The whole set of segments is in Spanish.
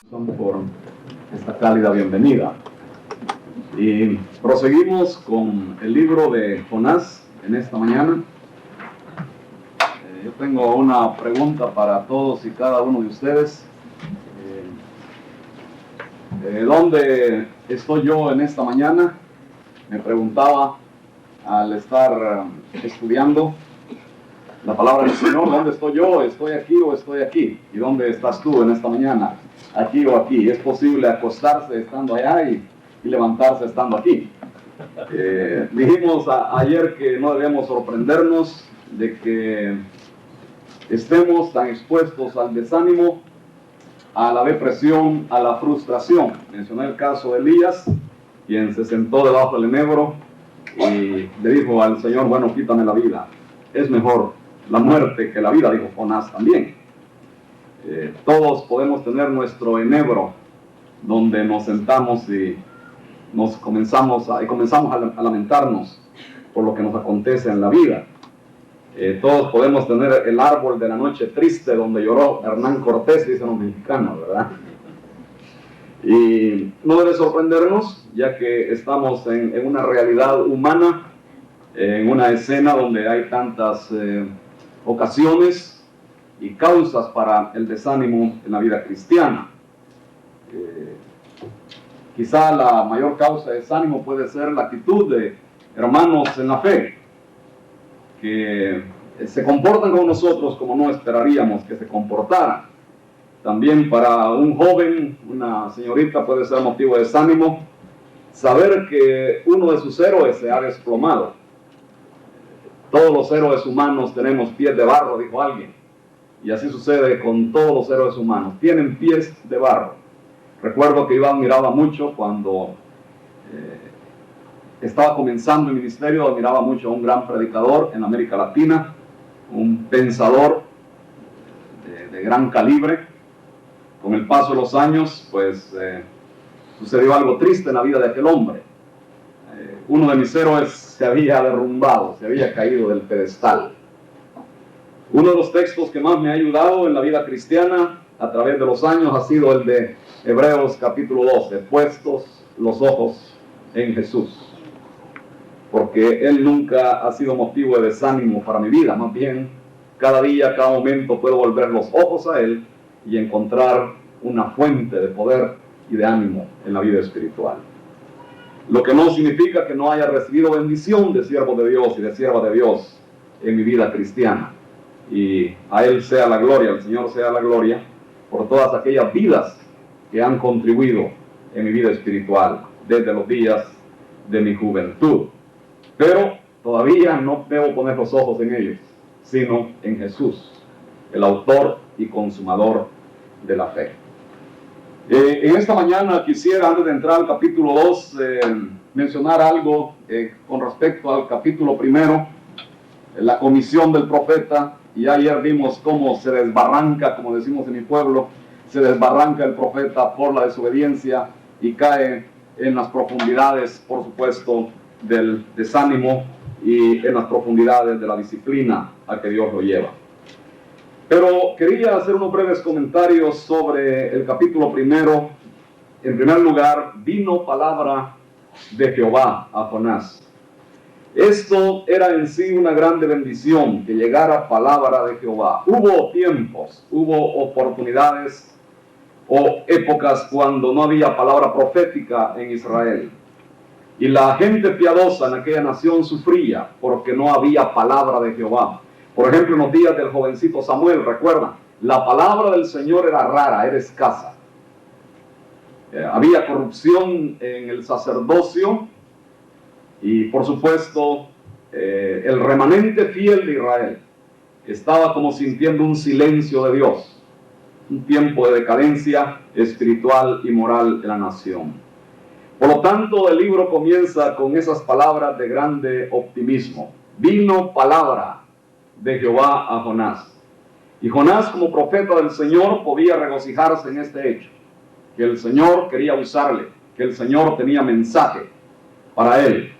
Por esta cálida bienvenida. Y proseguimos con el libro de Jonás en esta mañana. Yo tengo una pregunta para todos y cada uno de ustedes. ¿Dónde estoy yo en esta mañana? Me preguntaba al estar estudiando la palabra del Señor. ¿Dónde estoy yo? ¿Estoy aquí o estoy aquí? ¿Y dónde estás tú en esta mañana? ¿Aquí o aquí? ¿Es posible acostarse estando allá y levantarse estando aquí? Dijimos ayer que no debemos sorprendernos de que estemos tan expuestos al desánimo, a la depresión, a la frustración. Mencioné el caso de Elías, quien se sentó debajo del enebro y le dijo al Señor: bueno, quítame la vida. Es mejor la muerte que la vida, dijo Jonás también. Todos podemos tener nuestro enebro donde nos sentamos y comenzamos a lamentarnos por lo que nos acontece en la vida. Todos podemos tener el árbol de la noche triste donde lloró Hernán Cortés, dicen los mexicanos, ¿verdad? Y no debe sorprendernos, ya que estamos en una realidad humana, en una escena donde hay tantas ocasiones y causas para el desánimo en la vida cristiana. Quizá la mayor causa de desánimo puede ser la actitud de hermanos en la fe, que se comportan con nosotros como no esperaríamos que se comportaran. También para un joven, una señorita, puede ser motivo de desánimo saber que uno de sus héroes se ha desplomado. Todos los héroes humanos tenemos pies de barro, dijo alguien. Y así sucede con todos los héroes humanos. Tienen pies de barro. Recuerdo que yo admiraba mucho cuando estaba comenzando el ministerio, admiraba mucho a un gran predicador en América Latina, un pensador de gran calibre. Con el paso de los años, pues sucedió algo triste en la vida de aquel hombre. Uno de mis héroes se había derrumbado, se había caído del pedestal. Uno de los textos que más me ha ayudado en la vida cristiana a través de los años ha sido el de Hebreos capítulo 12, puestos los ojos en Jesús. Porque Él nunca ha sido motivo de desánimo para mi vida, más bien cada día, cada momento puedo volver los ojos a Él y encontrar una fuente de poder y de ánimo en la vida espiritual. Lo que no significa que no haya recibido bendición de siervo de Dios y de sierva de Dios en mi vida cristiana. Y a Él sea la gloria, al Señor sea la gloria, por todas aquellas vidas que han contribuido en mi vida espiritual desde los días de mi juventud. Pero todavía no debo poner los ojos en ellos, sino en Jesús, el autor y consumador de la fe. En esta mañana quisiera, antes de entrar al capítulo 2, mencionar algo con respecto al capítulo 1, la comisión del profeta. Y ayer vimos cómo se desbarranca, como decimos en mi pueblo, se desbarranca el profeta por la desobediencia y cae en las profundidades, por supuesto, del desánimo y en las profundidades de la disciplina a que Dios lo lleva. Pero quería hacer unos breves comentarios sobre el capítulo 1. En primer lugar, vino palabra de Jehová a Jonás. Esto era en sí una grande bendición, que llegara palabra de Jehová. Hubo tiempos, hubo oportunidades o épocas cuando no había palabra profética en Israel. Y la gente piadosa en aquella nación sufría porque no había palabra de Jehová. Por ejemplo, en los días del jovencito Samuel, recuerdan, la palabra del Señor era rara, era escasa. Había corrupción en el sacerdocio y, por supuesto, el remanente fiel de Israel estaba como sintiendo un silencio de Dios, un tiempo de decadencia espiritual y moral en la nación. Por lo tanto, el libro comienza con esas palabras de grande optimismo. Vino palabra de Jehová a Jonás. Y Jonás, como profeta del Señor, podía regocijarse en este hecho, que el Señor quería usarle, que el Señor tenía mensaje para él,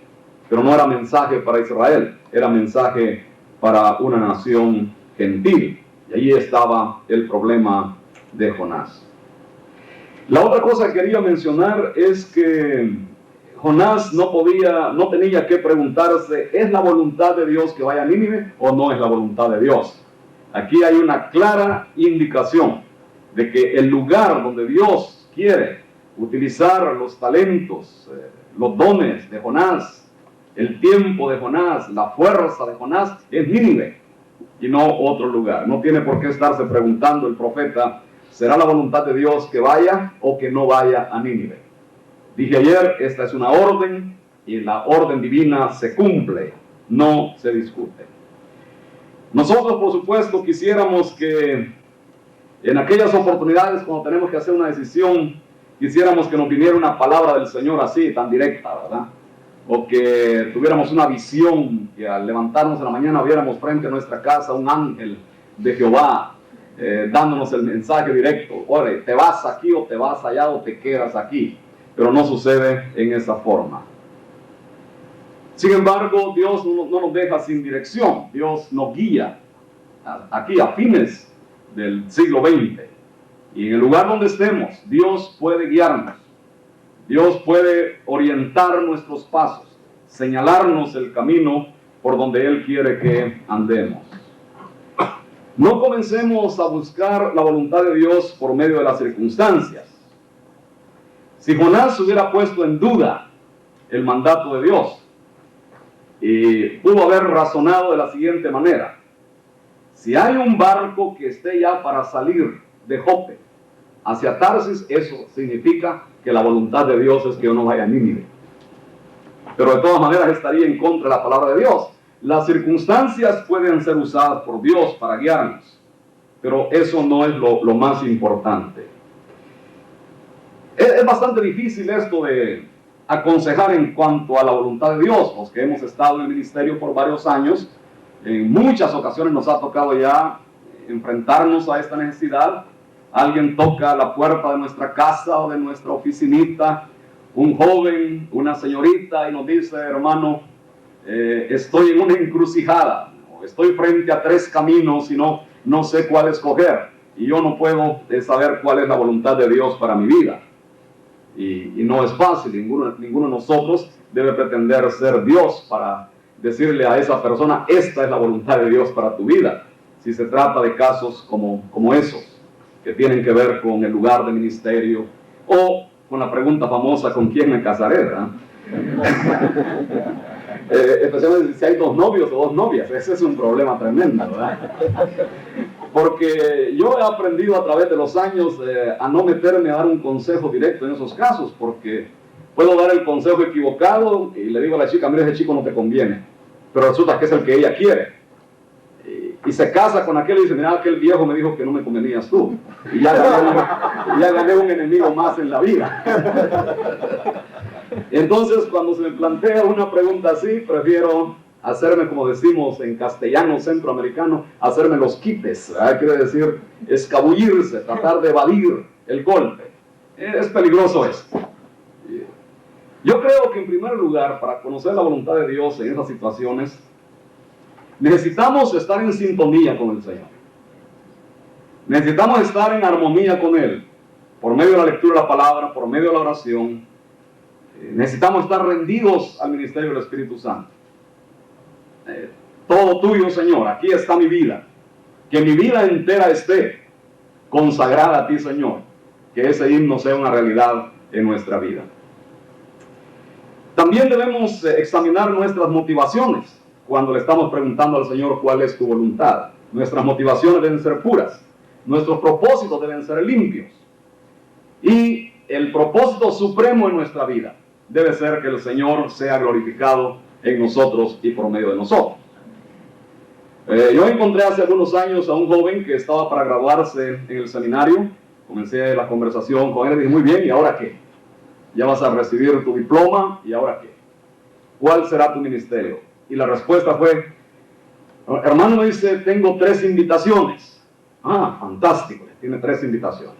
pero no era mensaje para Israel, era mensaje para una nación gentil. Y allí estaba el problema de Jonás. La otra cosa que quería mencionar es que Jonás no tenía que preguntarse, ¿es la voluntad de Dios que vaya a Nínive o no es la voluntad de Dios? Aquí hay una clara indicación de que el lugar donde Dios quiere utilizar los talentos, los dones de Jonás, el tiempo de Jonás, la fuerza de Jonás, es Nínive y no otro lugar. No tiene por qué estarse preguntando el profeta, ¿será la voluntad de Dios que vaya o que no vaya a Nínive? Dije ayer, esta es una orden y la orden divina se cumple, no se discute. Nosotros, por supuesto, quisiéramos que en aquellas oportunidades cuando tenemos que hacer una decisión, quisiéramos que nos viniera una palabra del Señor así, tan directa, ¿verdad? O que tuviéramos una visión, que al levantarnos en la mañana viéramos frente a nuestra casa un ángel de Jehová, dándonos el mensaje directo. Oye, te vas aquí o te vas allá o te quedas aquí. Pero no sucede en esa forma. Sin embargo, Dios no nos deja sin dirección. Dios nos guía aquí a fines del siglo XX. Y en el lugar donde estemos, Dios puede guiarnos. Dios puede orientar nuestros pasos, señalarnos el camino por donde Él quiere que andemos. No comencemos a buscar la voluntad de Dios por medio de las circunstancias. Si Jonás hubiera puesto en duda el mandato de Dios, pudo haber razonado de la siguiente manera: si hay un barco que esté ya para salir de Jope hacia Tarsis, eso significa que la voluntad de Dios es que yo no vaya a Nínive. Pero de todas maneras estaría en contra de la palabra de Dios. Las circunstancias pueden ser usadas por Dios para guiarnos, pero eso no es lo más importante. Es bastante difícil esto de aconsejar en cuanto a la voluntad de Dios. Los que hemos estado en el ministerio por varios años, en muchas ocasiones nos ha tocado ya enfrentarnos a esta necesidad. Alguien toca la puerta de nuestra casa o de nuestra oficinita, un joven, una señorita, y nos dice: hermano, estoy en una encrucijada, estoy frente a 3 caminos y no sé cuál escoger, y yo no puedo saber cuál es la voluntad de Dios para mi vida. Y no es fácil. Ninguno de nosotros debe pretender ser Dios para decirle a esa persona: esta es la voluntad de Dios para tu vida, si se trata de casos como esos, que tienen que ver con el lugar de ministerio, o con la pregunta famosa: ¿con quién me casaré? ¿verdad? Especialmente si hay 2 novios o 2 novias, ese es un problema tremendo, ¿verdad? Porque yo he aprendido a través de los años a no meterme a dar un consejo directo en esos casos, porque puedo dar el consejo equivocado y le digo a la chica: mira, ese chico no te conviene, pero resulta que es el que ella quiere, y se casa con aquel y dice: mira, aquel viejo me dijo que no me convenías tú, y ya gané un enemigo más en la vida. Entonces, cuando se me plantea una pregunta así, prefiero hacerme, como decimos en castellano centroamericano, hacerme los quites, ¿verdad? Quiere decir escabullirse, tratar de evadir el golpe. Es peligroso esto. Yo creo que en primer lugar, para conocer la voluntad de Dios en esas situaciones, necesitamos estar en sintonía con el Señor. Necesitamos estar en armonía con Él, por medio de la lectura de la palabra, por medio de la oración. Necesitamos estar rendidos al ministerio del Espíritu Santo. Todo tuyo, Señor, aquí está mi vida. Que mi vida entera esté consagrada a ti, Señor. Que ese himno sea una realidad en nuestra vida. También debemos examinar nuestras motivaciones cuando le estamos preguntando al Señor cuál es tu voluntad. Nuestras motivaciones deben ser puras. Nuestros propósitos deben ser limpios. Y el propósito supremo en nuestra vida debe ser que el Señor sea glorificado en nosotros y por medio de nosotros. Yo encontré hace algunos años a un joven que estaba para graduarse en el seminario. Comencé la conversación con él y dije: muy bien, ¿y ahora qué? Ya vas a recibir tu diploma, ¿y ahora qué? ¿Cuál será tu ministerio? Y la respuesta fue: hermano, me dice, tengo 3 invitaciones. Ah, fantástico, tiene 3 invitaciones.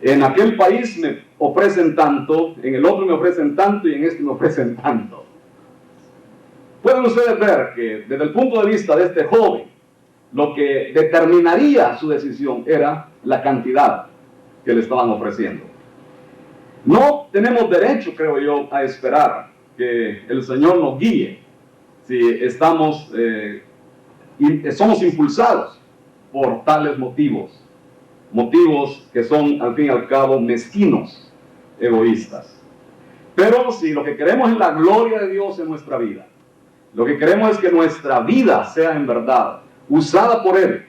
En aquel país me ofrecen tanto, en el otro me ofrecen tanto y en este me ofrecen tanto. Pueden ustedes ver que desde el punto de vista de este joven, lo que determinaría su decisión era la cantidad. que le estaban ofreciendo. No tenemos derecho, creo yo, a esperar que el Señor nos guíe si somos impulsados por tales motivos que son al fin y al cabo mezquinos, egoístas. Pero si lo que queremos es la gloria de Dios en nuestra vida, lo que queremos es que nuestra vida sea en verdad usada por Él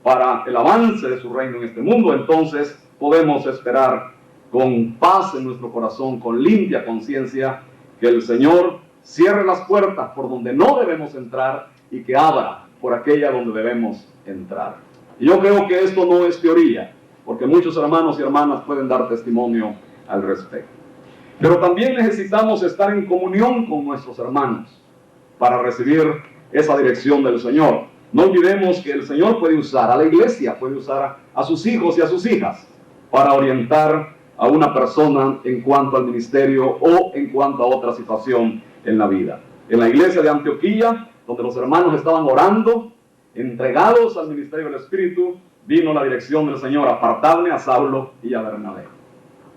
para el avance de su reino en este mundo, entonces podemos esperar con paz en nuestro corazón, con limpia conciencia, que el Señor cierre las puertas por donde no debemos entrar y que abra por aquella donde debemos entrar. Y yo creo que esto no es teoría, porque muchos hermanos y hermanas pueden dar testimonio al respecto. Pero también necesitamos estar en comunión con nuestros hermanos para recibir esa dirección del Señor. No olvidemos que el Señor puede usar a la iglesia, puede usar a sus hijos y a sus hijas para orientar a una persona en cuanto al ministerio o en cuanto a otra situación en la vida. En la iglesia de Antioquía, donde los hermanos estaban orando, entregados al ministerio del Espíritu, vino la dirección del Señor: apartarme a Saulo y a Bernabé.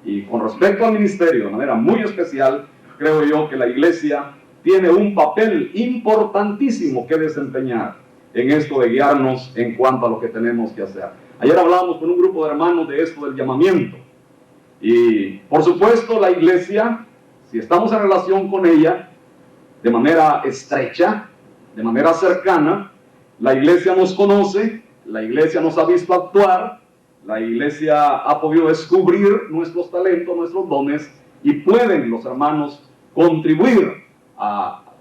Y con respecto al ministerio, de manera muy especial, creo yo que la iglesia tiene un papel importantísimo que desempeñar en esto de guiarnos en cuanto a lo que tenemos que hacer. Ayer hablábamos con un grupo de hermanos de esto del llamamiento. Y por supuesto la iglesia, si estamos en relación con ella de manera estrecha, de manera cercana, la iglesia nos conoce, la iglesia nos ha visto actuar, la iglesia ha podido descubrir nuestros talentos, nuestros dones, y pueden los hermanos contribuir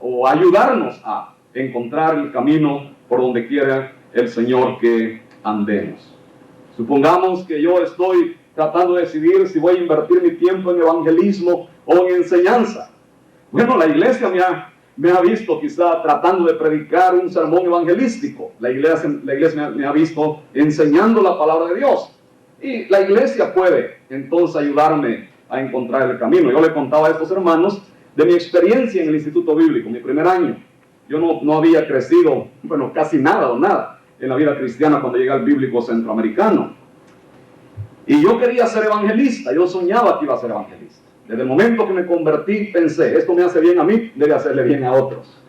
o ayudarnos a encontrar el camino por donde quiera el Señor que andemos. Supongamos que yo estoy tratando de decidir si voy a invertir mi tiempo en evangelismo o en enseñanza. Bueno, la iglesia me ha visto quizá tratando de predicar un sermón evangelístico. La iglesia me ha visto enseñando la palabra de Dios. Y la iglesia puede entonces ayudarme a encontrar el camino. Yo le contaba a estos hermanos de mi experiencia en el Instituto Bíblico, mi primer año. Yo no había crecido, bueno, casi nada o nada en la vida cristiana cuando llegué al Bíblico Centroamericano. Y yo quería ser evangelista, yo soñaba que iba a ser evangelista. Desde el momento que me convertí pensé, esto me hace bien a mí, debe hacerle bien a otros.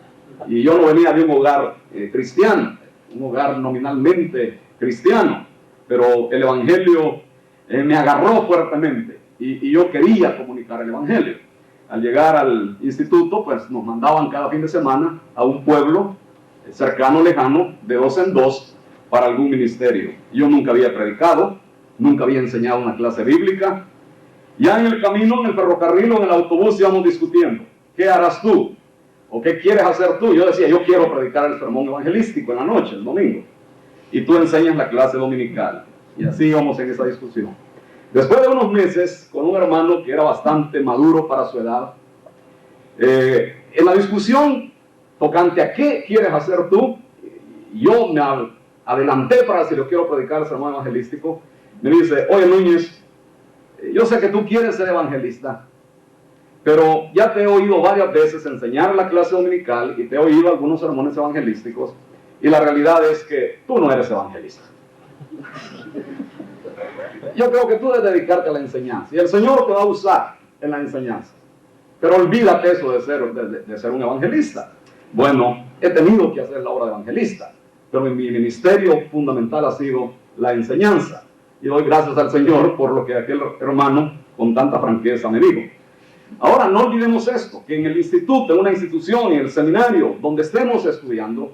Y yo no venía de un hogar cristiano, un hogar nominalmente cristiano, pero el evangelio me agarró fuertemente y yo quería comunicar el evangelio. Al llegar al instituto, pues nos mandaban cada fin de semana a un pueblo cercano, lejano, de 2 en 2 para algún ministerio. Yo nunca había predicado, nunca había enseñado una clase bíblica. Ya en el camino, en el ferrocarril o en el autobús íbamos discutiendo: ¿qué harás tú? ¿O qué quieres hacer tú? Yo decía: yo quiero predicar el sermón evangelístico en la noche, el domingo. Y tú enseñas la clase dominical. Y así íbamos en esa discusión. Después de unos meses, con un hermano que era bastante maduro para su edad, en la discusión tocante a qué quieres hacer tú, yo me adelanté para decir: yo quiero predicar el sermón evangelístico. Me dice: oye, Núñez, yo sé que tú quieres ser evangelista, pero ya te he oído varias veces enseñar la clase dominical y te he oído algunos sermones evangelísticos, y la realidad es que tú no eres evangelista. Yo creo que tú debes dedicarte a la enseñanza, y el Señor te va a usar en la enseñanza, pero olvídate eso de ser un evangelista. Bueno, he tenido que hacer la obra de evangelista, pero mi ministerio fundamental ha sido la enseñanza, y doy gracias al Señor por lo que aquel hermano con tanta franqueza me dijo. Ahora, no olvidemos esto, que en el instituto, en una institución, en el seminario, donde estemos estudiando,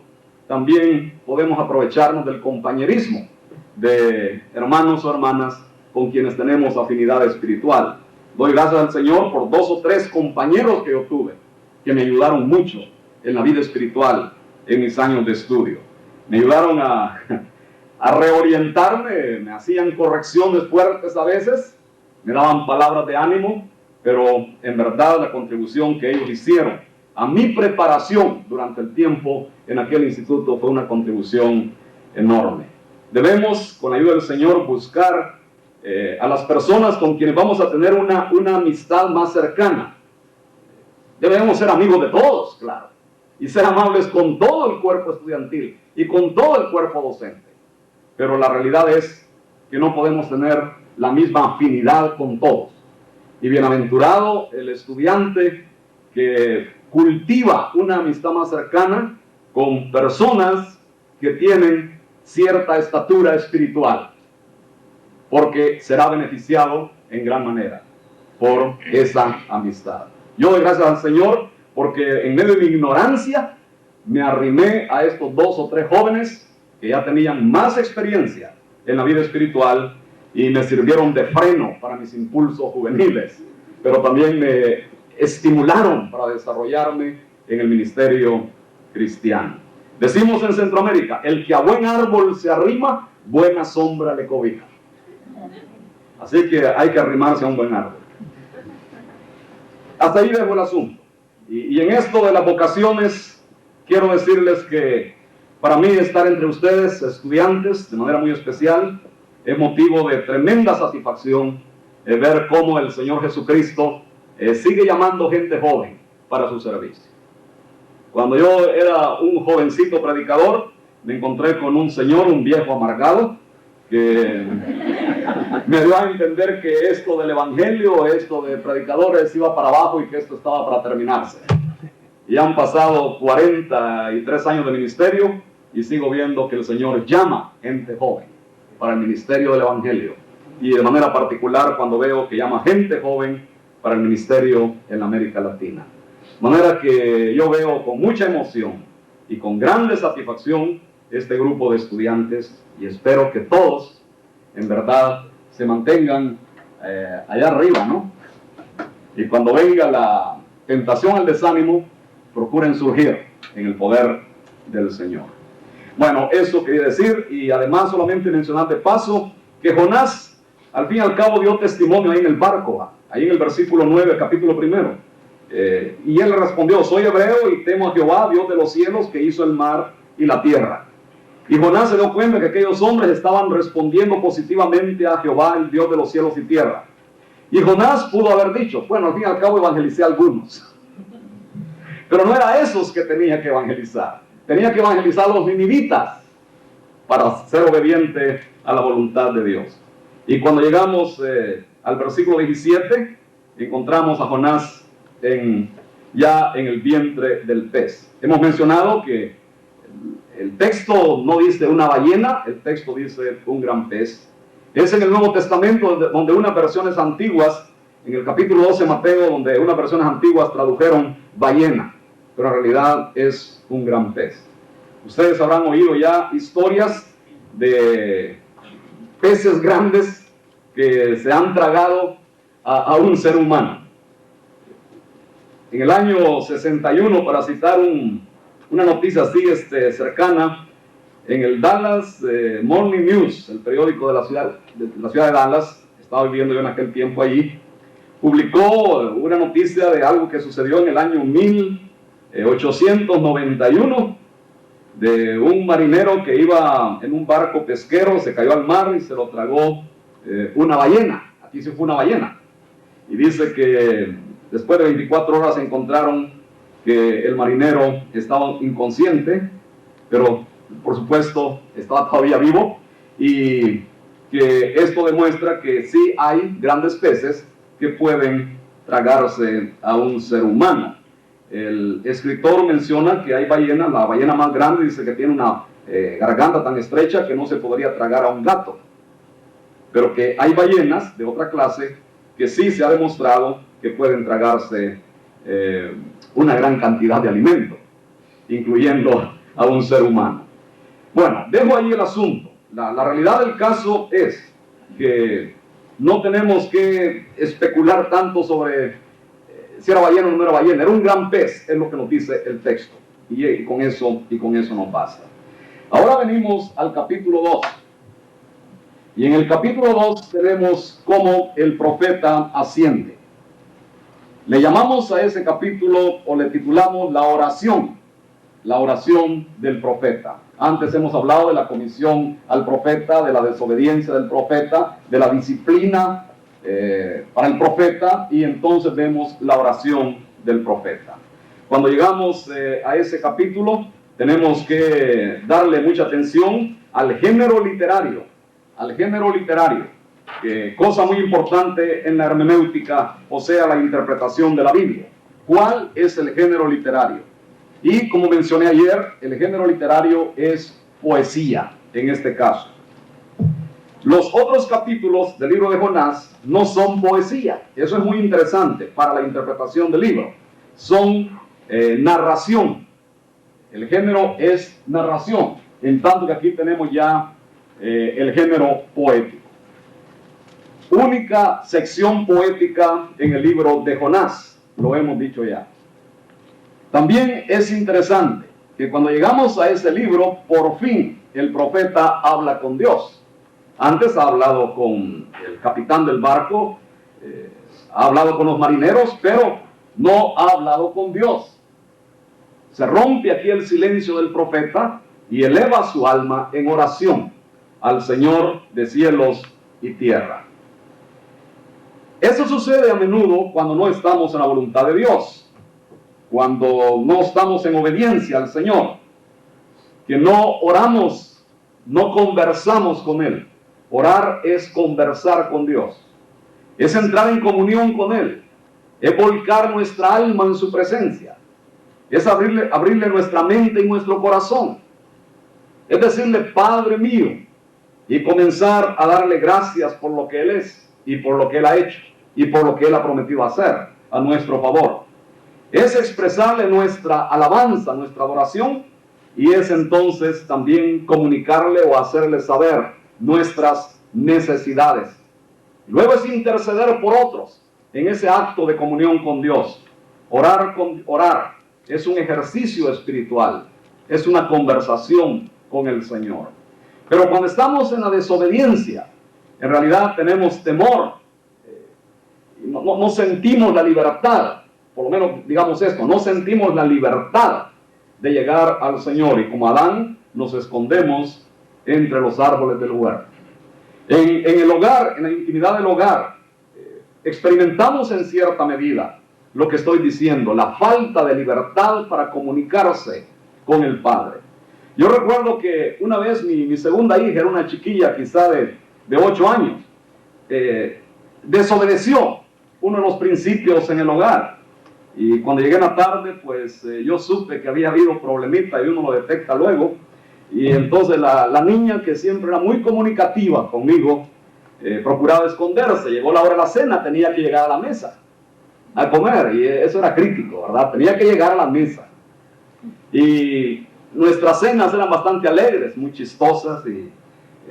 también podemos aprovecharnos del compañerismo de hermanos o hermanas con quienes tenemos afinidad espiritual. Doy gracias al Señor por 2 o 3 compañeros que yo tuve, que me ayudaron mucho en la vida espiritual en mis años de estudio. Me ayudaron a reorientarme, me hacían correcciones fuertes a veces, me daban palabras de ánimo, pero en verdad la contribución que ellos hicieron a mi preparación durante el tiempo en aquel instituto fue una contribución enorme. Debemos, con la ayuda del Señor, buscar a las personas con quienes vamos a tener una amistad más cercana. Debemos ser amigos de todos, claro, y ser amables con todo el cuerpo estudiantil y con todo el cuerpo docente. Pero la realidad es que no podemos tener la misma afinidad con todos. Y bienaventurado el estudiante que cultiva una amistad más cercana con personas que tienen cierta estatura espiritual, porque será beneficiado en gran manera por esa amistad. Yo doy gracias al Señor porque en medio de mi ignorancia me arrimé a estos 2 o 3 jóvenes que ya tenían más experiencia en la vida espiritual y me sirvieron de freno para mis impulsos juveniles, pero también me estimularon para desarrollarme en el ministerio cristiano. Decimos en Centroamérica, el que a buen árbol se arrima, buena sombra le cobija. Así que hay que arrimarse a un buen árbol. Hasta ahí dejo el asunto. Y en esto de las vocaciones, quiero decirles que para mí estar entre ustedes, estudiantes, de manera muy especial, es motivo de tremenda satisfacción ver cómo el Señor Jesucristo sigue llamando gente joven para su servicio. Cuando yo era un jovencito predicador, me encontré con un señor, un viejo amargado, que me dio a entender que esto del evangelio, esto de predicadores iba para abajo y que esto estaba para terminarse. Y han pasado 43 años de ministerio y sigo viendo que el Señor llama gente joven para el ministerio del evangelio. Y de manera particular cuando veo que llama gente joven para el ministerio en América Latina. De manera que yo veo con mucha emoción y con grande satisfacción este grupo de estudiantes y espero que todos en verdad se mantengan allá arriba, ¿no? Y cuando venga la tentación al desánimo, procuren surgir en el poder del Señor. Bueno, eso quería decir, y además solamente mencionar de paso que Jonás al fin y al cabo dio testimonio ahí en el barco, ahí en el versículo 9, capítulo 1. Y él respondió: soy hebreo y temo a Jehová, Dios de los cielos, que hizo el mar y la tierra. Y Jonás se dio cuenta que aquellos hombres estaban respondiendo positivamente a Jehová, el Dios de los cielos y tierra. Y Jonás pudo haber dicho: bueno, al fin y al cabo evangelicé a algunos. Pero no era esos que tenía que evangelizar. Tenía que evangelizar a los ninivitas para ser obediente a la voluntad de Dios. Y cuando llegamos al versículo 17, encontramos a Jonás ya en el vientre del pez. Hemos mencionado que el texto no dice una ballena, el texto dice un gran pez. Es en el Nuevo Testamento donde unas versiones antiguas, en el capítulo 12 de Mateo, donde unas versiones antiguas tradujeron ballena, pero en realidad es un gran pez. Ustedes habrán oído ya historias de peces grandes que se han tragado a un ser humano. En el año 61, para citar una noticia así cercana, en el Dallas Morning News, el periódico de la ciudad de Dallas, estaba viviendo yo en aquel tiempo allí, publicó una noticia de algo que sucedió en el año 1891, de un marinero que iba en un barco pesquero, se cayó al mar y se lo tragó una ballena. Aquí sí fue una ballena. Y dice que después de 24 horas encontraron que el marinero estaba inconsciente, pero por supuesto estaba todavía vivo, y que esto demuestra que sí hay grandes peces que pueden tragarse a un ser humano. El escritor menciona que hay ballenas, la ballena más grande dice que tiene una garganta tan estrecha que no se podría tragar a un gato, pero que hay ballenas de otra clase que sí se ha demostrado que pueden tragarse una gran cantidad de alimento, incluyendo a un ser humano. Bueno, dejo ahí el asunto. La realidad del caso es que no tenemos que especular tanto sobre si era ballena o no era ballena. Era un gran pez, es lo que nos dice el texto, y con eso nos basta. Ahora venimos al capítulo 2. Y en el capítulo 2 tenemos cómo el profeta asciende. Le llamamos a ese capítulo, o le titulamos la oración del profeta. Antes hemos hablado de la comisión al profeta, de la desobediencia del profeta, de la disciplina para el profeta, y entonces vemos la oración del profeta. Cuando llegamos a ese capítulo, tenemos que darle mucha atención al género literario. cosa muy importante en la hermenéutica, o sea, la interpretación de la Biblia. ¿Cuál es el género literario? Y como mencioné ayer, el género literario es poesía, en este caso. Los otros capítulos del libro de Jonás no son poesía. Eso es muy interesante para la interpretación del libro. Son narración. El género es narración, en tanto que aquí tenemos ya el género poético. Única sección poética en el libro de Jonás, lo hemos dicho ya. También es interesante que cuando llegamos a ese libro, por fin el profeta habla con Dios. Antes ha hablado con el capitán del barco, ha hablado con los marineros, pero no ha hablado con Dios. Se rompe aquí el silencio del profeta y eleva su alma en oración al Señor de cielos y tierra. Eso sucede a menudo cuando no estamos en la voluntad de Dios, cuando no estamos en obediencia al Señor, que no oramos, no conversamos con Él. Orar es conversar con Dios, es entrar en comunión con Él, es volcar nuestra alma en su presencia, es abrirle nuestra mente y nuestro corazón, es decirle, Padre mío, y comenzar a darle gracias por lo que Él es y por lo que Él ha hecho y por lo que Él ha prometido hacer a nuestro favor. Es expresarle nuestra alabanza, nuestra adoración, y es entonces también comunicarle o hacerle saber nuestras necesidades. Luego es interceder por otros en ese acto de comunión con Dios. Orar es un ejercicio espiritual, es una conversación con el Señor. Pero cuando estamos en la desobediencia, en realidad tenemos temor, no sentimos la libertad, por lo menos digamos esto, no sentimos la libertad de llegar al Señor, y como Adán nos escondemos entre los árboles del huerto. En el hogar, en la intimidad del hogar, experimentamos en cierta medida lo que estoy diciendo, la falta de libertad para comunicarse con el Padre. Yo recuerdo que una vez mi segunda hija, era una chiquilla quizá de 8 años, desobedeció uno de los principios en el hogar. Y cuando llegué en la tarde, pues yo supe que había habido problemita y uno lo detecta luego. Y entonces la niña, que siempre era muy comunicativa conmigo, procuraba esconderse. Llegó la hora de la cena, tenía que llegar a la mesa a comer, y eso era crítico, ¿verdad? Tenía que llegar a la mesa. Y nuestras cenas eran bastante alegres, muy chistosas, y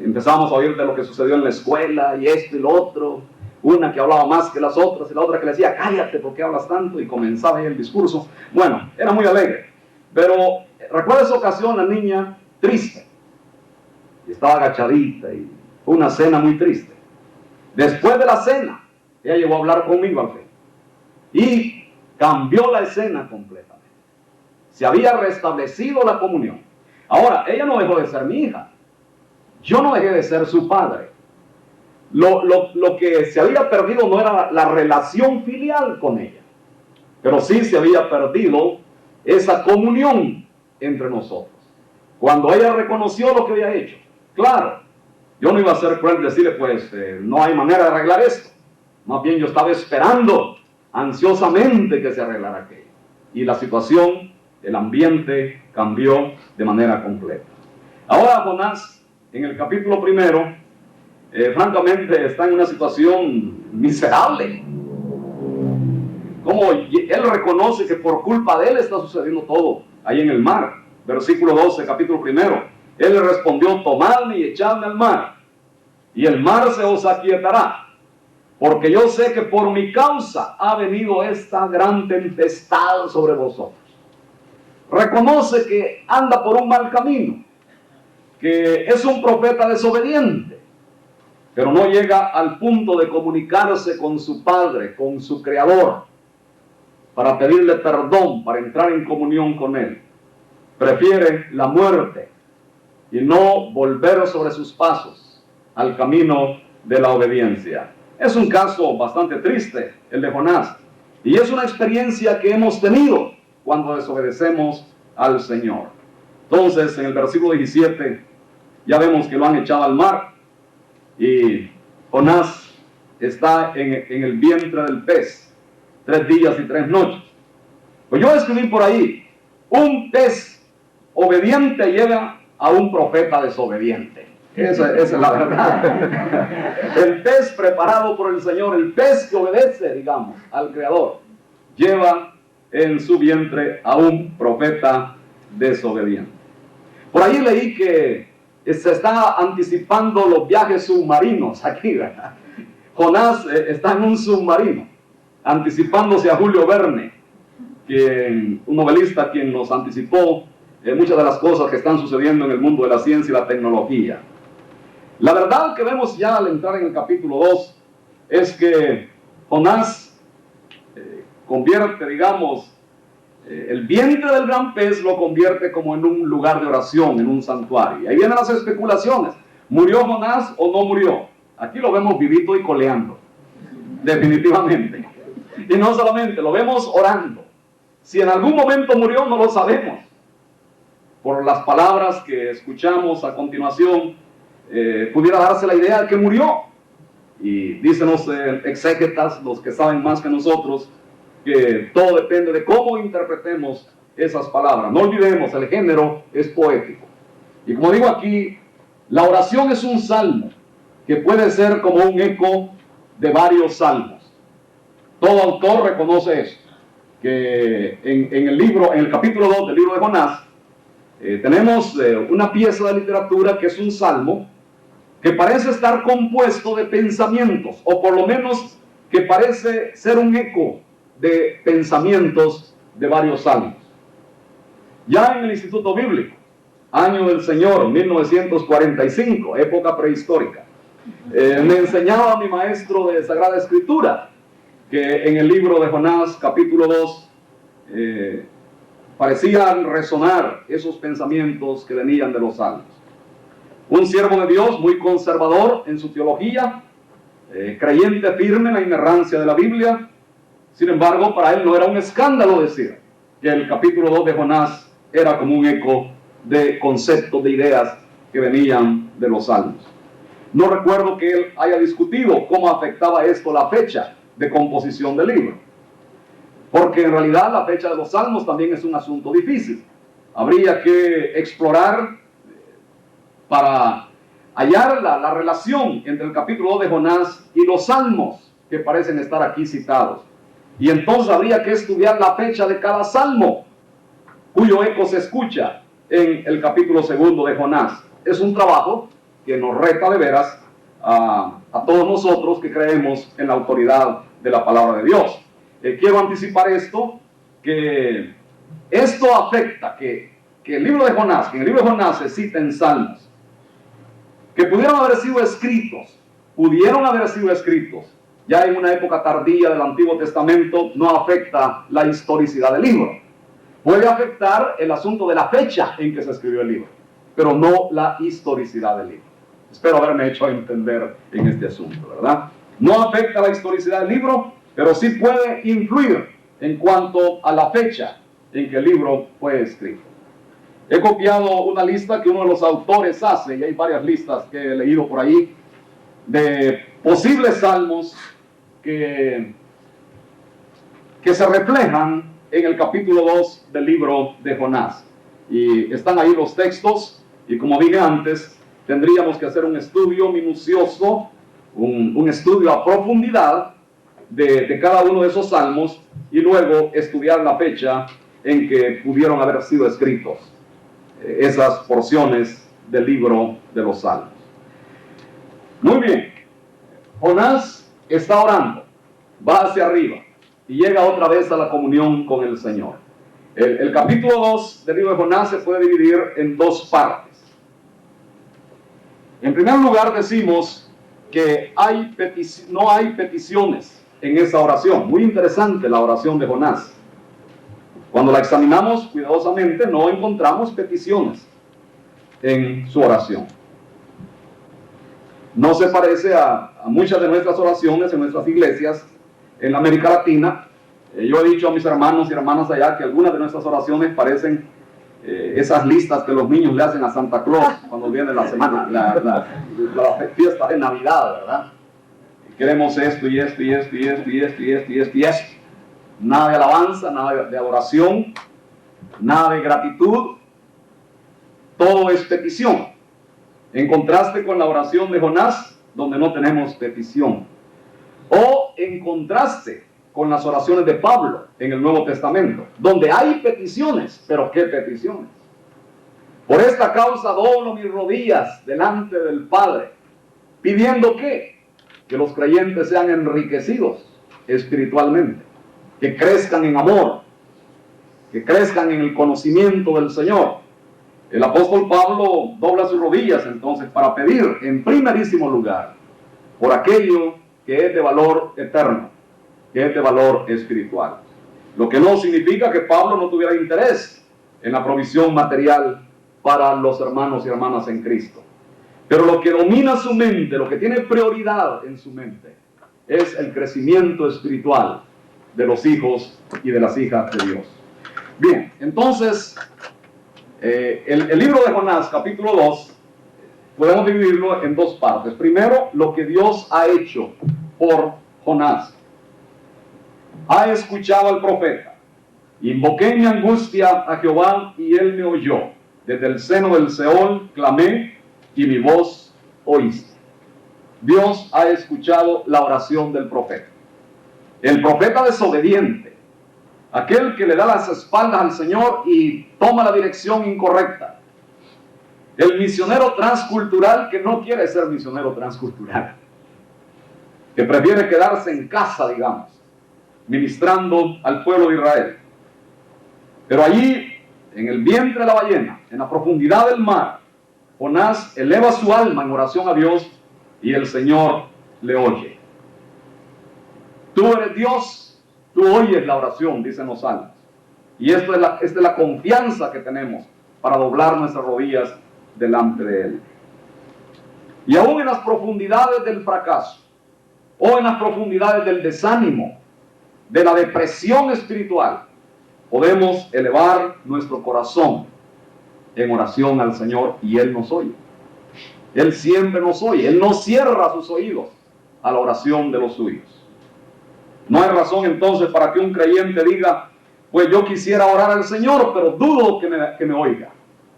empezábamos a oír de lo que sucedió en la escuela, y esto y lo otro. Una que hablaba más que las otras, y la otra que le decía, cállate, ¿por qué hablas tanto? Y comenzaba ahí el discurso. Bueno, era muy alegre. Pero recuerdo esa ocasión, la niña triste, y estaba agachadita, y fue una cena muy triste. Después de la cena, ella llegó a hablar conmigo al fin, y cambió la escena completamente. Se había restablecido la comunión. Ahora, ella no dejó de ser mi hija, yo no dejé de ser su padre. Lo que se había perdido no era la relación filial con ella, pero sí se había perdido esa comunión entre nosotros. Cuando ella reconoció lo que había hecho, claro, yo no iba a ser cruel decirle, pues, no hay manera de arreglar esto. Más bien yo estaba esperando ansiosamente que se arreglara aquello. Y la situación, el ambiente cambió de manera completa. Ahora Jonás, en el capítulo 1, francamente está en una situación miserable. Como él reconoce que por culpa de él está sucediendo todo ahí en el mar. Versículo 12, capítulo 1. Él le respondió, tomadme y echadme al mar, y el mar se os aquietará, porque yo sé que por mi causa ha venido esta gran tempestad sobre vosotros. Reconoce que anda por un mal camino, que es un profeta desobediente, pero no llega al punto de comunicarse con su Padre, con su Creador, para pedirle perdón, para entrar en comunión con Él. Prefiere la muerte y no volver sobre sus pasos al camino de la obediencia. Es un caso bastante triste el de Jonás, y es una experiencia que hemos tenido cuando desobedecemos al Señor. Entonces, en el versículo 17 ya vemos que lo han echado al mar, y Jonás está en el vientre del pez, 3 días y 3 noches. Pues yo escribí por ahí, un pez obediente lleva a un profeta desobediente. Esa es la verdad. El pez preparado por el Señor, el pez que obedece, digamos, al Creador, lleva en su vientre a un profeta desobediente. Por ahí leí que se está anticipando los viajes submarinos aquí, ¿verdad? Jonás está en un submarino, anticipándose a Julio Verne, un novelista quien nos anticipó muchas de las cosas que están sucediendo en el mundo de la ciencia y la tecnología. La verdad que vemos ya al entrar en el capítulo 2 es que Jonás convierte, digamos, el vientre del gran pez lo convierte como en un lugar de oración, en un santuario. Y ahí vienen las especulaciones. ¿Murió Jonás o no murió? Aquí lo vemos vivito y coleando, definitivamente. Y no solamente, lo vemos orando. Si en algún momento murió, no lo sabemos. Por las palabras que escuchamos a continuación, pudiera darse la idea de que murió. Y dicen los exégetas, los que saben más que nosotros, que todo depende de cómo interpretemos esas palabras. No olvidemos, el género es poético. Y como digo aquí, la oración es un salmo que puede ser como un eco de varios salmos. Todo autor reconoce esto, que en el capítulo 2 del libro de Jonás, tenemos una pieza de literatura que es un salmo que parece estar compuesto de pensamientos, o por lo menos que parece ser un eco de pensamientos de varios salmos. Ya en el Instituto Bíblico, año del Señor, 1945, época prehistórica, me enseñaba mi maestro de Sagrada Escritura que en el libro de Jonás, capítulo 2, parecían resonar esos pensamientos que venían de los salmos. Un siervo de Dios muy conservador en su teología, creyente firme en la inerrancia de la Biblia. Sin embargo, para él no era un escándalo decir que el capítulo 2 de Jonás era como un eco de conceptos, de ideas que venían de los salmos. No recuerdo que él haya discutido cómo afectaba esto la fecha de composición del libro, porque en realidad la fecha de los salmos también es un asunto difícil. Habría que explorar para hallar la relación entre el capítulo 2 de Jonás y los salmos que parecen estar aquí citados. Y entonces habría que estudiar la fecha de cada salmo, cuyo eco se escucha en el capítulo 2 de Jonás. Es un trabajo que nos reta de veras a todos nosotros que creemos en la autoridad de la palabra de Dios. Quiero anticipar esto, que esto afecta que el libro de Jonás, que en el libro de Jonás se citen salmos que pudieron haber sido escritos ya en una época tardía del Antiguo Testamento, no afecta la historicidad del libro. Puede afectar el asunto de la fecha en que se escribió el libro, pero no la historicidad del libro. Espero haberme hecho entender en este asunto, ¿verdad? No afecta la historicidad del libro, pero sí puede influir en cuanto a la fecha en que el libro fue escrito. He copiado una lista que uno de los autores hace, y hay varias listas que he leído por ahí, de posibles salmos que se reflejan en el capítulo 2 del libro de Jonás. Y están ahí los textos, y como dije antes, tendríamos que hacer un estudio minucioso, un estudio a profundidad de cada uno de esos salmos, y luego estudiar la fecha en que pudieron haber sido escritos esas porciones del libro de los salmos. Muy bien, Jonás está orando, va hacia arriba y llega otra vez a la comunión con el Señor. El capítulo 2 del libro de Jonás se puede dividir en dos partes. En primer lugar decimos que no hay peticiones en esa oración. Muy interesante la oración de Jonás. Cuando la examinamos cuidadosamente, no encontramos peticiones en su oración. No se parece a muchas de nuestras oraciones en nuestras iglesias en la América Latina. Yo he dicho a mis hermanos y hermanas allá que algunas de nuestras oraciones parecen esas listas que los niños le hacen a Santa Claus cuando viene la semana, la fiesta de Navidad, ¿verdad? queremos esto y esto y esto y esto y esto y esto y esto y esto. Nada de alabanza, nada de adoración, nada de gratitud. Todo es petición. En contraste con la oración de Jonás, donde no tenemos petición. O en contraste con las oraciones de Pablo en el Nuevo Testamento, donde hay peticiones, pero ¿qué peticiones? Por esta causa doblo mis rodillas delante del Padre, pidiendo que los creyentes sean enriquecidos espiritualmente, que crezcan en amor, que crezcan en el conocimiento del Señor. El apóstol Pablo dobla sus rodillas entonces para pedir en primerísimo lugar por aquello que es de valor eterno, que es de valor espiritual. Lo que no significa que Pablo no tuviera interés en la provisión material para los hermanos y hermanas en Cristo. Pero lo que domina su mente, lo que tiene prioridad en su mente, es el crecimiento espiritual de los hijos y de las hijas de Dios. Bien, entonces, el libro de Jonás, capítulo 2, podemos dividirlo en dos partes. Primero, lo que Dios ha hecho por Jonás. Ha escuchado al profeta. Invoqué en mi angustia a Jehová y él me oyó. Desde el seno del Seol clamé y mi voz oíste. Dios ha escuchado la oración del profeta. El profeta desobediente, aquel que le da las espaldas al Señor y toma la dirección incorrecta. El misionero transcultural que no quiere ser misionero transcultural, que prefiere quedarse en casa, digamos, ministrando al pueblo de Israel. Pero allí, en el vientre de la ballena, en la profundidad del mar, Jonás eleva su alma en oración a Dios y el Señor le oye. Tú eres Dios, tú oyes la oración, dicen los salmos. Y esta es la confianza que tenemos para doblar nuestras rodillas delante de Él. Y aún en las profundidades del fracaso, o en las profundidades del desánimo, de la depresión espiritual, podemos elevar nuestro corazón en oración al Señor y Él nos oye. Él siempre nos oye. Él no cierra sus oídos a la oración de los suyos. No hay razón entonces para que un creyente diga, pues yo quisiera orar al Señor, pero dudo que me oiga.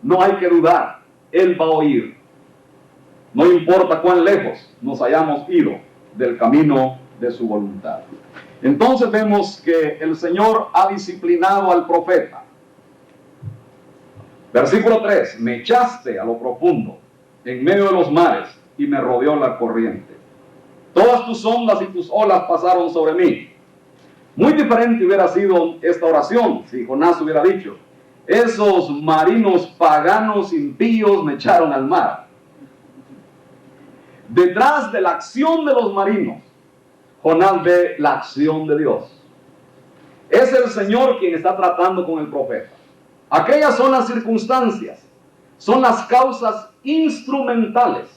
No hay que dudar. Él va a oír. No importa cuán lejos nos hayamos ido del camino de su voluntad. Entonces vemos que el Señor ha disciplinado al profeta. Versículo 3, me echaste a lo profundo, en medio de los mares, y me rodeó la corriente. Todas tus ondas y tus olas pasaron sobre mí. Muy diferente hubiera sido esta oración si Jonás hubiera dicho, esos marinos paganos impíos me echaron al mar. Detrás de la acción de los marinos, Jonás ve la acción de Dios. Es el Señor quien está tratando con el profeta. Aquellas son las circunstancias, son las causas instrumentales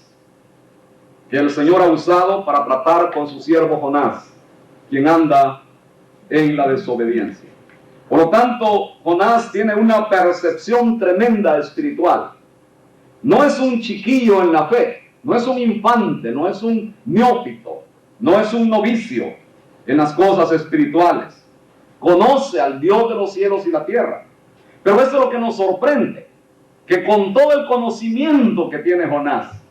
que el Señor ha usado para tratar con su siervo Jonás, quien anda en la desobediencia. Por lo tanto, Jonás tiene una percepción tremenda espiritual. No es un chiquillo en la fe, no es un infante, no es un neófito, no es un novicio en las cosas espirituales. Conoce al Dios de los cielos y la tierra. Pero esto es lo que nos sorprende, que con todo el conocimiento que tiene Jonás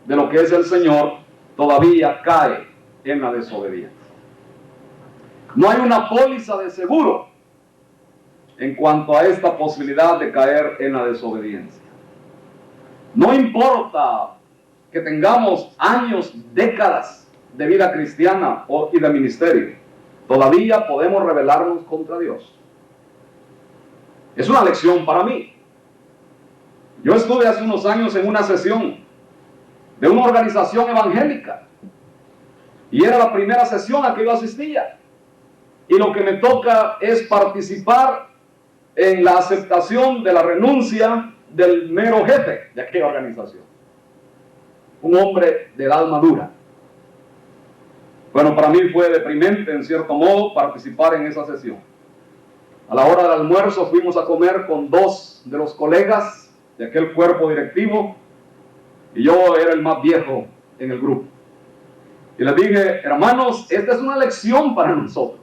de lo que es el Señor, todavía cae en la desobediencia. No hay una póliza de seguro en cuanto a esta posibilidad de caer en la desobediencia. No importa que tengamos años, décadas de vida cristiana y de ministerio, todavía podemos rebelarnos contra Dios. Es una lección para mí. Yo estuve hace unos años en una sesión de una organización evangélica y era la primera sesión a que yo asistía. Y lo que me toca es participar en la aceptación de la renuncia del mero jefe de aquella organización. Un hombre de edad madura. Bueno, para mí fue deprimente en cierto modo participar en esa sesión. A la hora del almuerzo fuimos a comer con dos de los colegas de aquel cuerpo directivo y yo era el más viejo en el grupo. Y les dije, hermanos, esta es una lección para nosotros,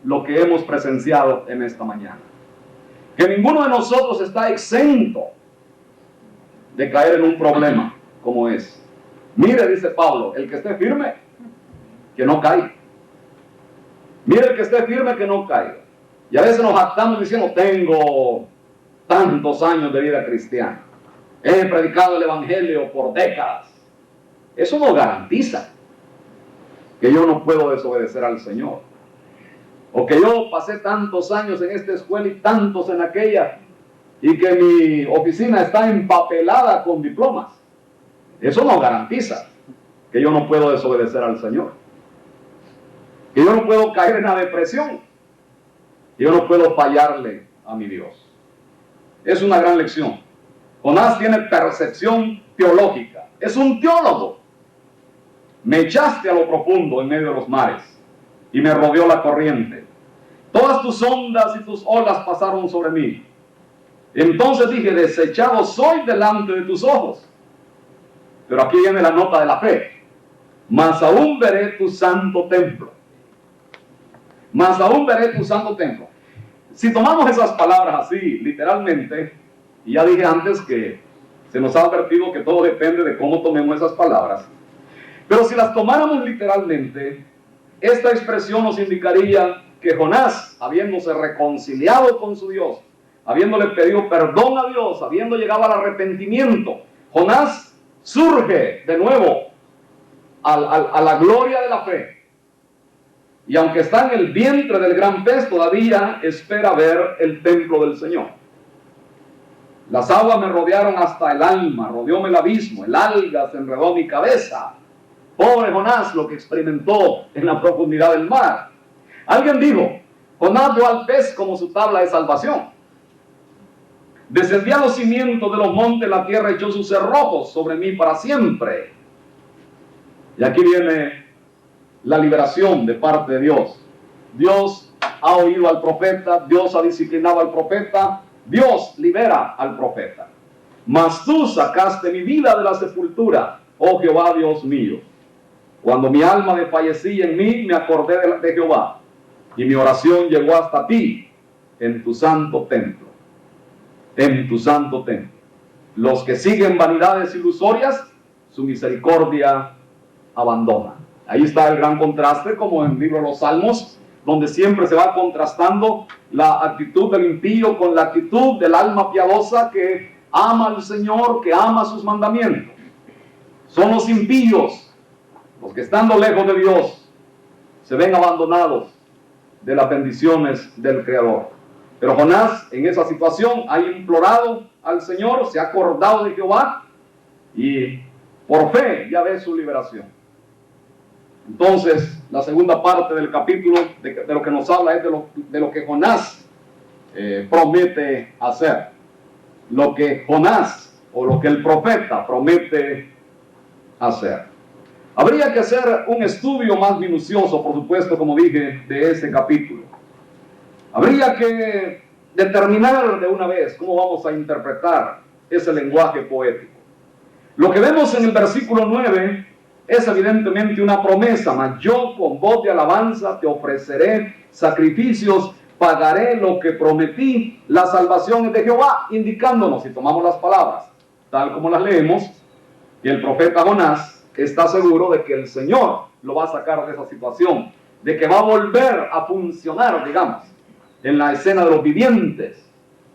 lo que hemos presenciado en esta mañana. Que ninguno de nosotros está exento de caer en un problema como es. Mire, dice Pablo, el que esté firme, que no caiga. Mire, el que esté firme, que no caiga. Y a veces nos jactamos diciendo, tengo tantos años de vida cristiana. He predicado el evangelio por décadas. Eso no garantiza que yo no puedo desobedecer al Señor. O que yo pasé tantos años en esta escuela y tantos en aquella, y que mi oficina está empapelada con diplomas. Eso no garantiza que yo no puedo desobedecer al Señor. Que yo no puedo caer en la depresión. Que yo no puedo fallarle a mi Dios. Es una gran lección. Jonás tiene percepción teológica. Es un teólogo. Me echaste a lo profundo en medio de los mares y me rodeó la corriente. Todas tus ondas y tus olas pasaron sobre mí. Entonces dije, desechado soy delante de tus ojos. Pero aquí viene la nota de la fe. Mas aún veré tu santo templo. Mas aún veré tu santo templo. Si tomamos esas palabras así, literalmente, y ya dije antes que se nos ha advertido que todo depende de cómo tomemos esas palabras, pero si las tomáramos literalmente, esta expresión nos indicaría que Jonás, habiéndose reconciliado con su Dios, habiéndole pedido perdón a Dios, habiendo llegado al arrepentimiento, Jonás surge de nuevo a la gloria de la fe. Y aunque está en el vientre del gran pez, todavía espera ver el templo del Señor. Las aguas me rodearon hasta el alma, rodeóme el abismo, el alga se enredó mi cabeza. Pobre Jonás, lo que experimentó en la profundidad del mar. Alguien dijo, Jonás vio al pez como su tabla de salvación. Descendí a los cimientos de los montes, la tierra echó sus cerrojos sobre mí para siempre. Y aquí viene la liberación de parte de Dios. Dios ha oído al profeta, Dios ha disciplinado al profeta, Dios libera al profeta. Mas tú sacaste mi vida de la sepultura, oh Jehová Dios mío. Cuando mi alma desfallecía en mí, me acordé de Jehová, y mi oración llegó hasta ti, en tu santo templo. En tu santo templo. Los que siguen vanidades ilusorias, su misericordia abandona. Ahí está el gran contraste, como en el libro de los Salmos, donde siempre se va contrastando la actitud del impío con la actitud del alma piadosa que ama al Señor, que ama sus mandamientos. Son los impíos los que, estando lejos de Dios, se ven abandonados de las bendiciones del Creador. Pero Jonás, en esa situación, ha implorado al Señor, se ha acordado de Jehová y por fe ya ve su liberación. Entonces, la segunda parte del capítulo de lo que nos habla es de lo que Jonás promete hacer. Lo que Jonás o lo que el profeta promete hacer. Habría que hacer un estudio más minucioso, por supuesto, como dije, de ese capítulo. Habría que determinar de una vez cómo vamos a interpretar ese lenguaje poético. Lo que vemos en el versículo 9 es evidentemente una promesa, mas yo con voz de alabanza te ofreceré sacrificios, pagaré lo que prometí, la salvación es de Jehová, indicándonos, si tomamos las palabras tal como las leemos, que el profeta Jonás está seguro de que el Señor lo va a sacar de esa situación, de que va a volver a funcionar, digamos, en la escena de los vivientes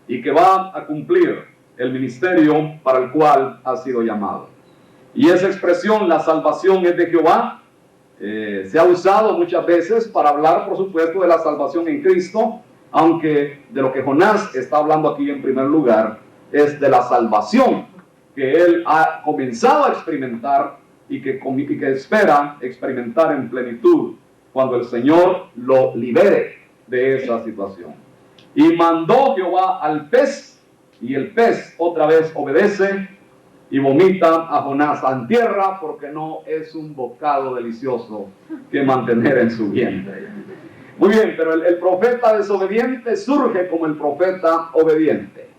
y que va a cumplir el ministerio para el cual ha sido llamado. Y esa expresión, la salvación es de Jehová, se ha usado muchas veces para hablar, por supuesto, de la salvación en Cristo, aunque de lo que Jonás está hablando aquí en primer lugar es de la salvación que él ha comenzado a experimentar y que espera experimentar en plenitud cuando el Señor lo libere de esa situación. Y mandó Jehová al pez, y el pez otra vez obedece y vomita a Jonás en tierra, porque no es un bocado delicioso que mantener en su vientre. Muy bien, pero el profeta desobediente surge como el profeta obediente.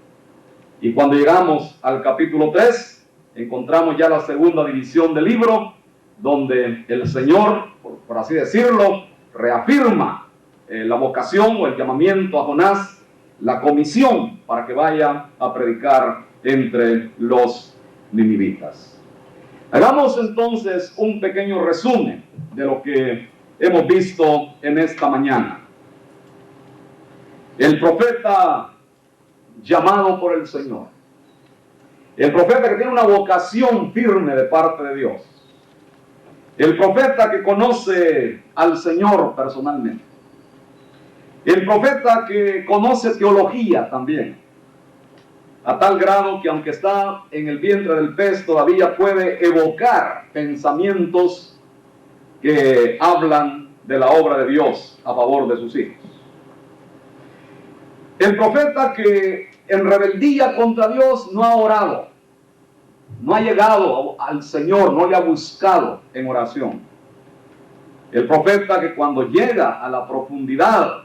Y cuando llegamos al capítulo 3, encontramos ya la segunda división del libro, donde el Señor, por así decirlo, reafirma la vocación o el llamamiento a Jonás, la comisión para que vaya a predicar entre los ninivitas. Hagamos entonces un pequeño resumen de lo que hemos visto en esta mañana. El profeta llamado por el Señor. El profeta que tiene una vocación firme de parte de Dios. El profeta que conoce al Señor personalmente. El profeta que conoce teología también, a tal grado que aunque está en el vientre del pez todavía puede evocar pensamientos que hablan de la obra de Dios a favor de sus hijos. El profeta que en rebeldía contra Dios no ha orado, no ha llegado al Señor, no le ha buscado en oración. El profeta que cuando llega a la profundidad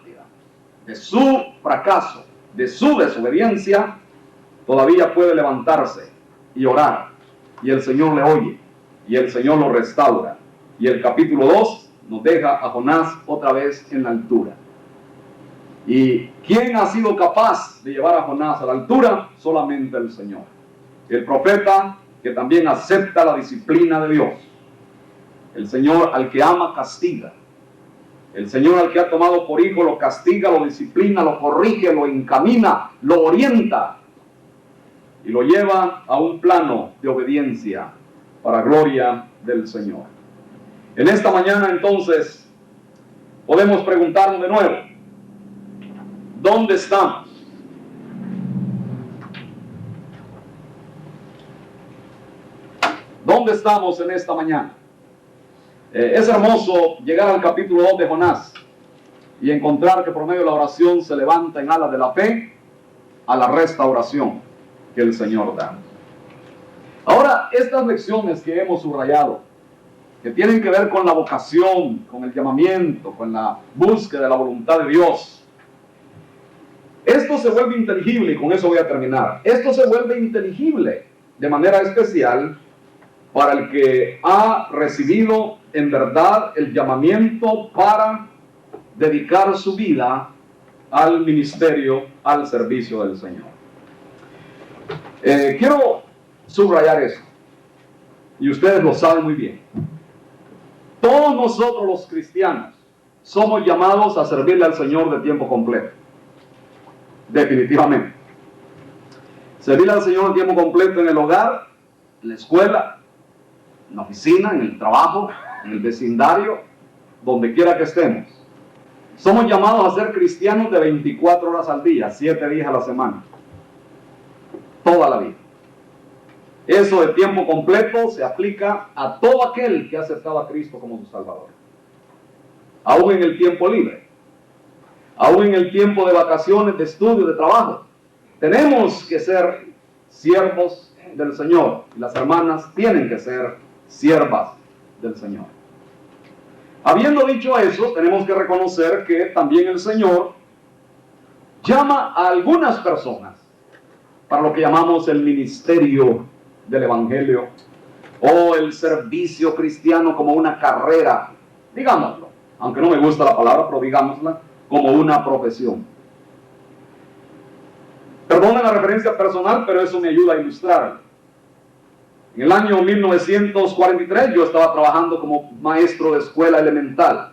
de su fracaso, de su desobediencia, todavía puede levantarse y orar, y el Señor le oye, y el Señor lo restaura. Y el capítulo 2 nos deja a Jonás otra vez en la altura. ¿Y quién ha sido capaz de llevar a Jonás a la altura? Solamente el Señor. El profeta que también acepta la disciplina de Dios. El Señor al que ama castiga. El Señor al que ha tomado por hijo lo castiga, lo disciplina, lo corrige, lo encamina, lo orienta y lo lleva a un plano de obediencia para gloria del Señor. En esta mañana entonces podemos preguntarnos de nuevo, ¿dónde estamos? ¿Dónde estamos en esta mañana? Es hermoso llegar al capítulo 2 de Jonás y encontrar que por medio de la oración se levanta en alas de la fe a la restauración que el Señor da. Ahora, estas lecciones que hemos subrayado, que tienen que ver con la vocación, con el llamamiento, con la búsqueda de la voluntad de Dios, esto se vuelve inteligible, y con eso voy a terminar. Esto se vuelve inteligible de manera especial para el que ha recibido en verdad el llamamiento para dedicar su vida al ministerio, al servicio del Señor. Quiero subrayar esto, y ustedes lo saben muy bien. Todos nosotros los cristianos somos llamados a servirle al Señor de tiempo completo. Definitivamente. Servirle al Señor de tiempo completo en el hogar, en la escuela, en la oficina, en el trabajo, en el vecindario, donde quiera que estemos. Somos llamados a ser cristianos de 24 horas al día, 7 días a la semana. Toda la vida. Eso de tiempo completo se aplica a todo aquel que ha aceptado a Cristo como su Salvador. Aún en el tiempo libre. Aún en el tiempo de vacaciones, de estudio, de trabajo. Tenemos que ser siervos del Señor. Y las hermanas tienen que ser siervas del Señor. Habiendo dicho eso, tenemos que reconocer que también el Señor llama a algunas personas para lo que llamamos el ministerio del Evangelio o el servicio cristiano como una carrera, digámoslo, aunque no me gusta la palabra, pero digámosla, como una profesión. Perdonen la referencia personal, pero eso me ayuda a ilustrar. En el año 1943 yo estaba trabajando como maestro de escuela elemental.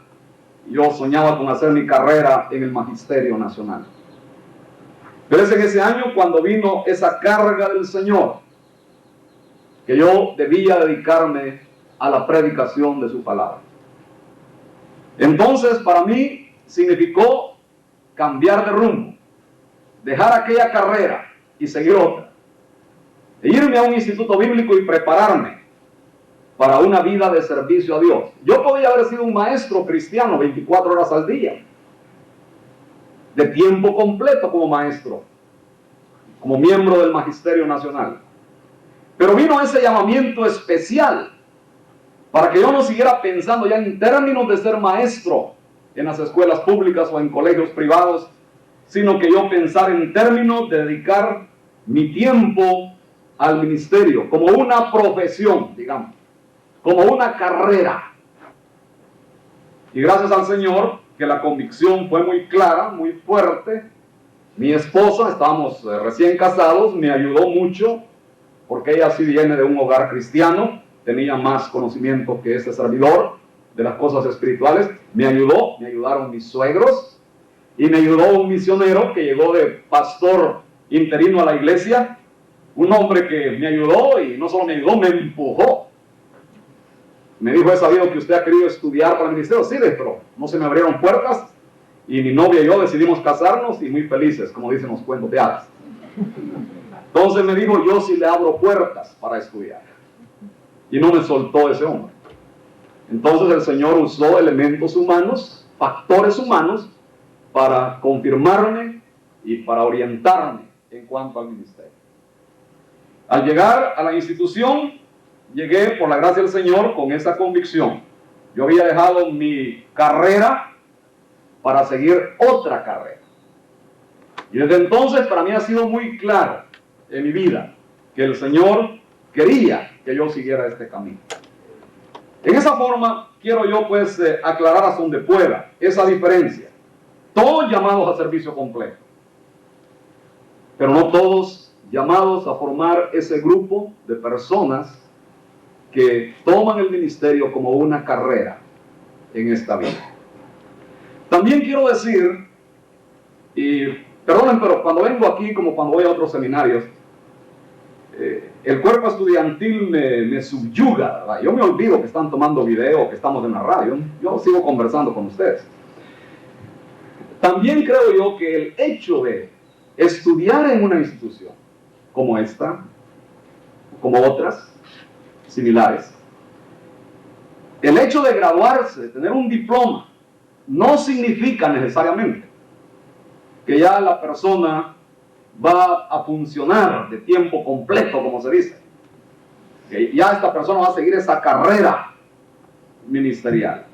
Yo soñaba con hacer mi carrera en el Magisterio Nacional. Pero es en ese año cuando vino esa carga del Señor, que yo debía dedicarme a la predicación de su palabra. Entonces para mí significó cambiar de rumbo, dejar aquella carrera y seguir otra. E irme a un instituto bíblico y prepararme para una vida de servicio a Dios. Yo podía haber sido un maestro cristiano 24 horas al día, de tiempo completo como maestro, como miembro del Magisterio Nacional. Pero vino ese llamamiento especial para que yo no siguiera pensando ya en términos de ser maestro en las escuelas públicas o en colegios privados, sino que yo pensara en términos de dedicar mi tiempo al ministerio, como una profesión, digamos. como una carrera. Y gracias al Señor que la convicción fue muy clara, muy fuerte. Mi esposa, estábamos recién casados, me ayudó mucho, porque ella sí viene de un hogar cristiano, tenía más conocimiento que este servidor de las cosas espirituales. Me ayudaron mis suegros, y me ayudó un misionero que llegó de pastor interino a la iglesia, un hombre que me ayudó, y no solo me ayudó, me empujó. Me dijo: he sabido que usted ha querido estudiar para el ministerio. Sí, pero no se me abrieron puertas, y mi novia y yo decidimos casarnos, y muy felices, como dicen los cuentos de hadas. Entonces me dijo: yo sí le abro puertas para estudiar. Y no me soltó ese hombre. Entonces el Señor usó elementos humanos, factores humanos, para confirmarme y para orientarme en cuanto al ministerio. Al llegar a la institución, llegué por la gracia del Señor con esa convicción. Yo había dejado mi carrera para seguir otra carrera. Y desde entonces para mí ha sido muy claro en mi vida que el Señor quería que yo siguiera este camino. En esa forma quiero yo pues aclarar hasta donde pueda esa diferencia. Todos llamados a servicio completo, pero no todos llamados a formar ese grupo de personas que toman el ministerio como una carrera en esta vida. También quiero decir, y perdonen, pero cuando vengo aquí, como cuando voy a otros seminarios, el cuerpo estudiantil me subyuga, ¿verdad? Yo me olvido que están tomando video, que estamos en la radio. Yo sigo conversando con ustedes. También creo yo que el hecho de estudiar en una institución como esta, como otras similares, el hecho de graduarse, de tener un diploma, no significa necesariamente que ya la persona va a funcionar de tiempo completo, como se dice. Que ya esta persona va a seguir esa carrera ministerial.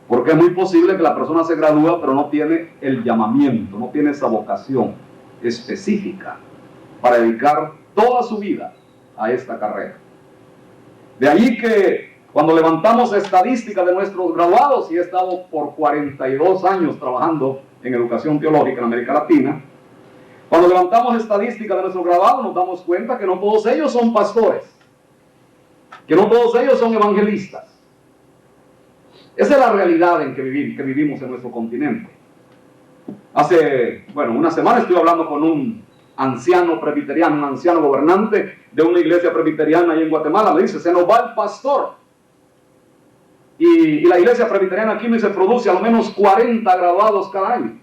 Porque es muy posible que la persona se gradúa, pero no tiene el llamamiento, no tiene esa vocación específica para dedicar toda su vida a esta carrera. De allí que cuando levantamos estadísticas de nuestros graduados, y he estado por 42 años trabajando en educación teológica en América Latina, cuando levantamos estadísticas de nuestros graduados nos damos cuenta que no todos ellos son pastores, que no todos ellos son evangelistas. Esa es la realidad en que vivimos en nuestro continente. Hace, una semana estuve hablando con un anciano presbiteriano, un anciano gobernante de una iglesia presbiteriana ahí en Guatemala. Me dice: se nos va el pastor. Y la iglesia presbiteriana aquí me dice, produce al menos 40 graduados cada año,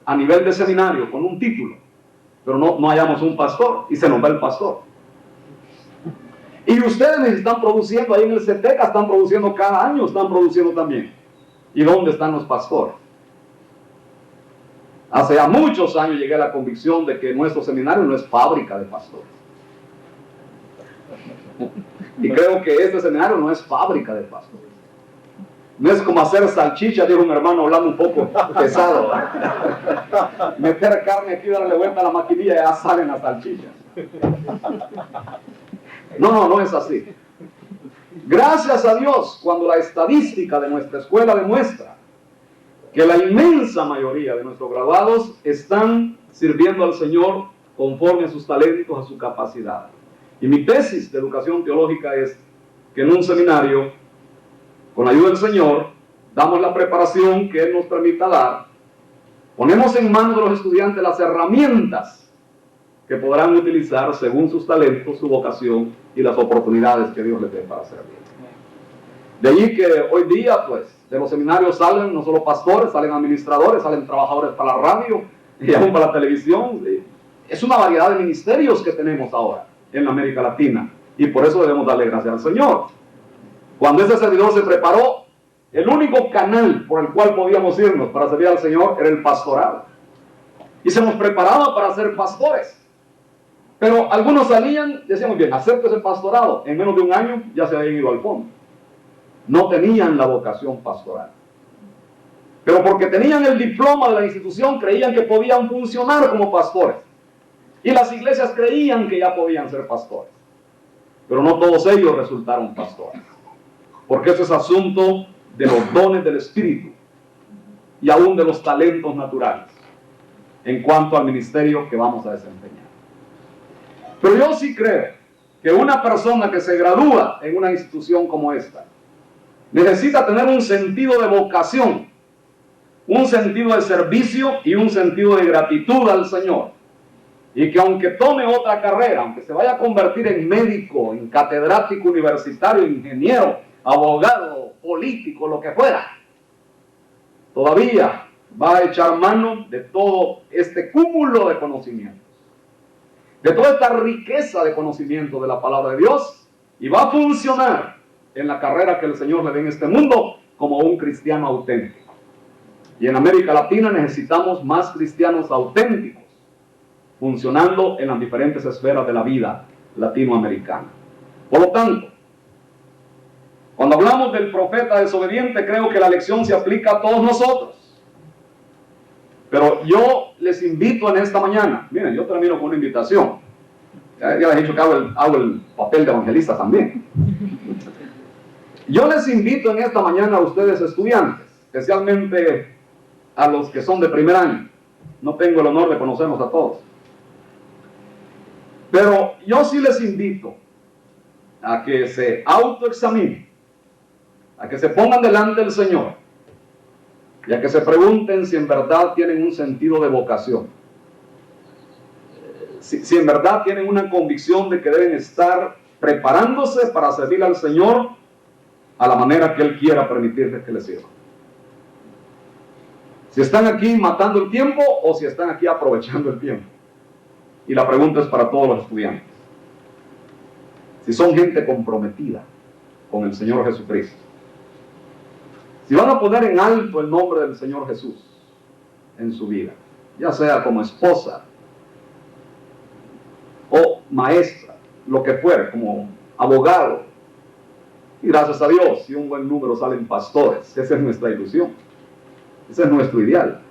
a nivel de seminario, con un título. Pero no hallamos un pastor, y se nos va el pastor. Y ustedes están produciendo ahí en el CETECA, están produciendo cada año, están produciendo también. ¿Y dónde están los pastores? Hace ya muchos años llegué a la convicción de que nuestro seminario no es fábrica de pastores. Y creo que este seminario no es fábrica de pastores. No es como hacer salchicha, dijo un hermano hablando un poco pesado. Meter carne aquí, darle vuelta a la maquinilla y ya salen las salchichas. No es así. Gracias a Dios, cuando la estadística de nuestra escuela demuestra que la inmensa mayoría de nuestros graduados están sirviendo al Señor conforme a sus talentos, a su capacidad. Y mi tesis de educación teológica es que en un seminario, con la ayuda del Señor, damos la preparación que Él nos permita dar, ponemos en manos de los estudiantes las herramientas que podrán utilizar según sus talentos, su vocación y las oportunidades que Dios les dé para servir. De allí que hoy día, pues, de los seminarios salen no solo pastores, salen administradores, salen trabajadores para la radio y aún para la televisión. Es una variedad de ministerios que tenemos ahora en América Latina, y por eso debemos darle gracias al Señor. Cuando ese servidor se preparó, el único canal por el cual podíamos irnos para servir al Señor era el pastorado. Y se nos preparaba para ser pastores. Pero algunos salían, decíamos, bien, acepto ese pastorado. En menos de un año ya se habían ido al fondo. No tenían la vocación pastoral. Pero porque tenían el diploma de la institución, creían que podían funcionar como pastores. Y las iglesias creían que ya podían ser pastores. Pero no todos ellos resultaron pastores. porque eso es asunto de los dones del Espíritu y aún de los talentos naturales en cuanto al ministerio que vamos a desempeñar. Pero yo sí creo que una persona que se gradúa en una institución como esta necesita tener un sentido de vocación, un sentido de servicio y un sentido de gratitud al Señor. Y que aunque tome otra carrera, aunque se vaya a convertir en médico, en catedrático universitario, ingeniero, abogado, político, lo que fuera, todavía va a echar mano de todo este cúmulo de conocimientos, de toda esta riqueza de conocimiento de la palabra de Dios, y va a funcionar en la carrera que el Señor le dé en este mundo como un cristiano auténtico. Y en América Latina necesitamos más cristianos auténticos funcionando en las diferentes esferas de la vida latinoamericana. Por lo tanto, cuando hablamos del profeta desobediente, creo que la lección se aplica a todos nosotros. Pero yo les invito en esta mañana, miren, yo termino con una invitación. Ya les he dicho que hago el papel de evangelista también. Yo les invito en esta mañana a ustedes estudiantes, especialmente a los que son de primer año. No tengo el honor de conocerlos a todos. Pero yo sí les invito a que se autoexaminen, a que se pongan delante del Señor y a que se pregunten si en verdad tienen un sentido de vocación. Si en verdad tienen una convicción de que deben estar preparándose para servir al Señor a la manera que Él quiera permitirles que les sirva. Si están aquí matando el tiempo o si están aquí aprovechando el tiempo. Y la pregunta es para todos los estudiantes. Si son gente comprometida con el Señor Jesucristo. Si van a poner en alto el nombre del Señor Jesús en su vida, ya sea como esposa o maestra, lo que fuere, como abogado. Y gracias a Dios, si un buen número salen pastores, esa es nuestra ilusión, ese es nuestro ideal.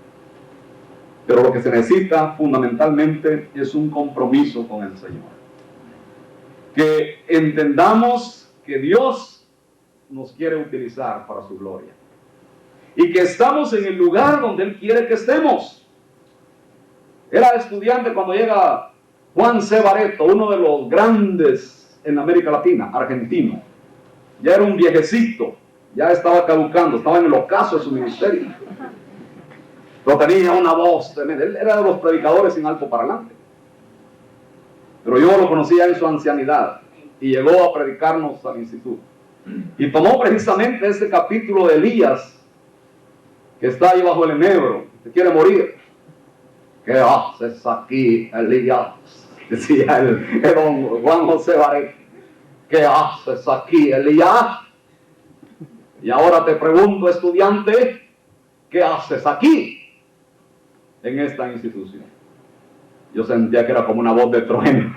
Pero lo que se necesita fundamentalmente es un compromiso con el Señor. Que entendamos que Dios nos quiere utilizar para su gloria. Y que estamos en el lugar donde Él quiere que estemos. Era estudiante cuando llega Juan C. Barreto, uno de los grandes en América Latina, argentino. Ya era un viejecito, ya estaba caducando, estaba en el ocaso de su ministerio. Pero tenía una voz tremenda. Él era de los predicadores sin alto parlante. Pero yo lo conocía en su ancianidad y llegó a predicarnos al instituto. Y tomó precisamente ese capítulo de Elías, que está ahí bajo el enebro, que quiere morir. ¿Qué haces aquí, Elías? Decía el don Juan José Barreto. ¿Qué haces aquí, Elías? Y ahora te pregunto, estudiante, ¿qué haces aquí en esta institución? Yo sentía que era como una voz de trueno,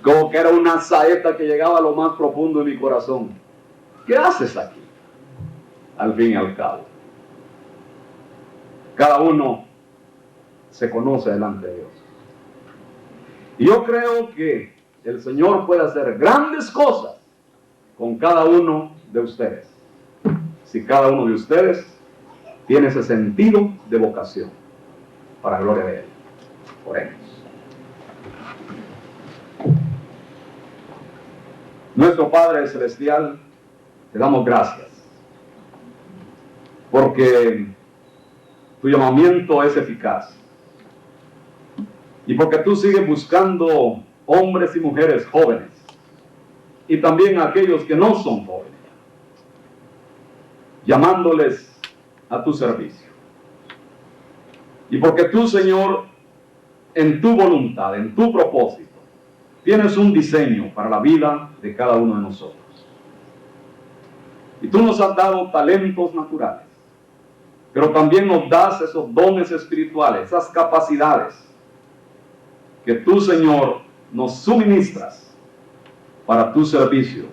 como que era una saeta que llegaba a lo más profundo de mi corazón. ¿Qué haces aquí? Al fin y al cabo, cada uno se conoce delante de Dios. Y yo creo que el Señor puede hacer grandes cosas con cada uno de ustedes, si cada uno de ustedes tiene ese sentido de vocación para la gloria de Él. Oremos. Nuestro Padre Celestial, te damos gracias porque tu llamamiento es eficaz y porque tú sigues buscando hombres y mujeres jóvenes y también a aquellos que no son jóvenes, llamándoles a tu servicio. Y porque tú, Señor, en tu voluntad, en tu propósito, tienes un diseño para la vida de cada uno de nosotros. Y tú nos has dado talentos naturales, pero también nos das esos dones espirituales, esas capacidades que tú, Señor, nos suministras para tu servicio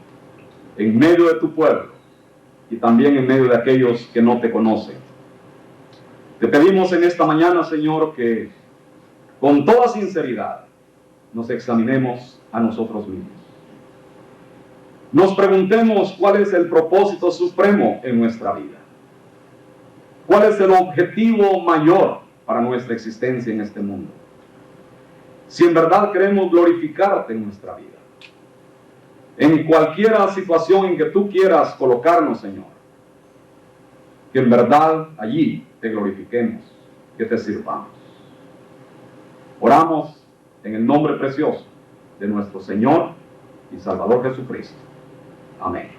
en medio de tu pueblo y también en medio de aquellos que no te conocen. Te pedimos en esta mañana, Señor, que con toda sinceridad nos examinemos a nosotros mismos. nos preguntemos cuál es el propósito supremo en nuestra vida. ¿Cuál es el objetivo mayor para nuestra existencia en este mundo? Si en verdad queremos glorificarte en nuestra vida, en cualquier situación en que tú quieras colocarnos, Señor, que en verdad allí te glorifiquemos, que te sirvamos. Oramos en el nombre precioso de nuestro Señor y Salvador Jesucristo. Amén.